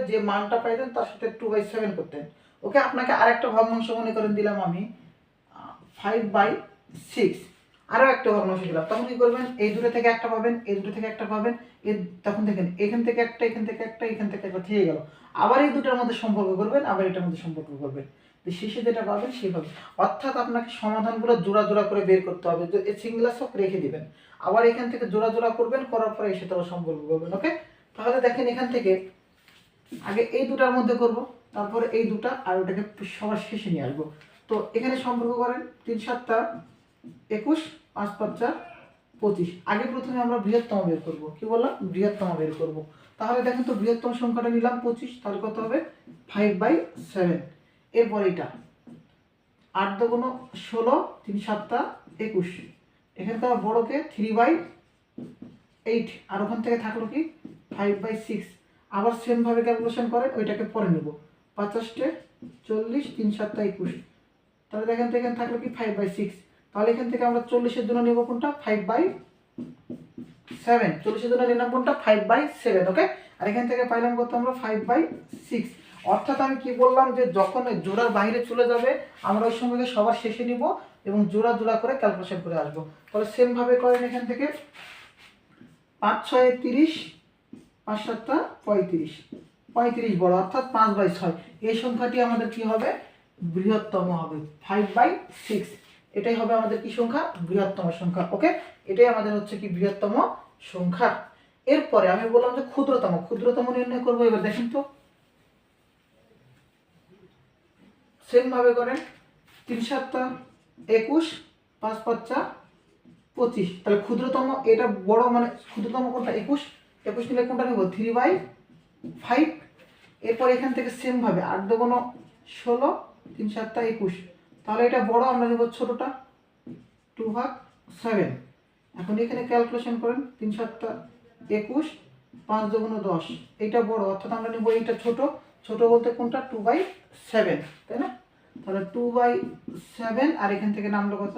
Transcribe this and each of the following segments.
যে মানটা পাইতেন তার সাথে 2/7 করতেন। ওকে, আপনাকে আরেকটা ভগ্নাংশ মনে করেন দিলাম আমি 5/6, আরও একটা ভগ্নাংশ দিলাম, তখন কি করবেন, এই দুটো থেকে একটা পাবেন, এই দুটো থেকে একটা পাবেন, তখন দেখেন এখান থেকে একটা, এখান থেকে একটা, এখান থেকে একটা থেকে গেল, আবার এই দুটোর মধ্যে সম্পর্ক করবেন, আবার এটার মধ্যে সম্পর্ক করবেন, তো শেষে যেটা পাবেন সেভাবে। অর্থাৎ আপনাকে সমাধানগুলো জোড়া জোড়া করে বের করতে হবে, তো এই সিঙ্গেলার সব রেখে দিবেন, আবার এখান থেকে জোড়া জোড়া করবেন, করার পরে এর সাথে আবার সম্পর্ক করবেন। ওকে, তাহলে দেখেন এখান থেকে আগে এই দুটার মধ্যে করব, তারপরে এই দুটা, আর ওটাকে সবার শেষে নিয়ে আসবো। তো এখানে সম্পর্ক করেন 3 7 21, 5 5 25। আগে প্রথমে আমরা বৃহত্তম বের করব। কি বললাম, বৃহত্তম বের করব। তাহলে দেখেন তো বৃহত্তম সংখ্যাটা নিলাম 25, তাহলে কত হবে 5/7। এরপর এটা 8 2 16, 3 7 21, এখানকার বড়কে 3/8, আর ওখান থেকে থাকলো কি 5/6। আবার সেম ভাবে ক্যালকুলেশন করেন, ওইটাকে পরে নেব, 50 40, 3 7 21, তাহলে দেখেন তো এখানে থাকলো কি 5/6। তাহলে এখান থেকে আমরা 40-এর জন্য নেব কোনটা, 5/7। 40-এর জন্য নিলাম কোনটা, 5/7। ওকে, আর এখান থেকে পাইলাম কত আমরা, 5/6। অর্থাৎ আমি কি বললাম, যে যখন জোড়ার বাইরে চলে যাবে আমরা ওই সময়কে সবার শেষে নিব এবং জোড়া জোড়া করে ক্যালকুলেশন করে আসবো। তাহলে সেম ভাবে করেন, এখান থেকে 5 6 30, 5 7 35, 35 বড়, অর্থাৎ 5/6। এই সংখ্যাটি আমাদের কি হবে, বৃহত্তম হবে, 5/6। এটাই হবে আমাদের কি সংখ্যা, বৃহত্তম সংখ্যা। ওকে, এটাই আমাদের হচ্ছে কি বৃহত্তম সংখ্যা। এরপরে আমি বললাম যে ক্ষুদ্রতম, ক্ষুদ্রতম নির্ণয় করবো। এবার দেখেন তো সেম ভাবে করেন, 3 7 21, 5 5 25। তাহলে ক্ষুদ্রতম এটা বড়, মানে ক্ষুদ্রতম কোনটা, 21। 21 নিলে কোনটা নেব, 3/5। এরপর এখান থেকে সেম ভাবে 8 2 16, 3 7 21, তাহলে এটা বড়, আমরা নেব ছোটটা, 2/7। এখন এখানে ক্যালকুলেশন করেন, 3 7 21, 5 2 10, এইটা বড়, অর্থাৎ আমরা নেব এইটা ছোট। ছোট বলতে কোনটা, 2/7, তাই না? তাহলে 2/7, আর এখান থেকে নামলো কত,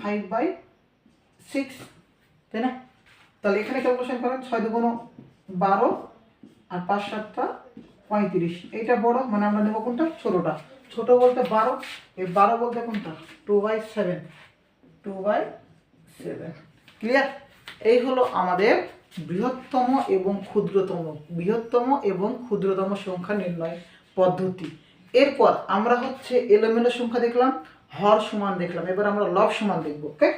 5/6, তাই না? তাহলে এখানে ক্যালকুলেশন করেন, 6 2 12, আর 5 7 35, এইটা বড়, মানে আমরা নেব কোনটা, ছোটটা। ছোট বলতে 12, এই 12 বলতে কোনটা, 2/7, 2/7। ক্লিয়ার? এই হলো আমাদের বৃহত্তম এবং ক্ষুদ্রতম, বৃহত্তম এবং ক্ষুদ্রতম সংখ্যা নির্ণয় পদ্ধতি। এরপর আমরা হচ্ছে এলোমেলো সংখ্যা দেখলাম, হর সমান দেখলাম, এবার আমরা লব সমান দেখব। ওকে।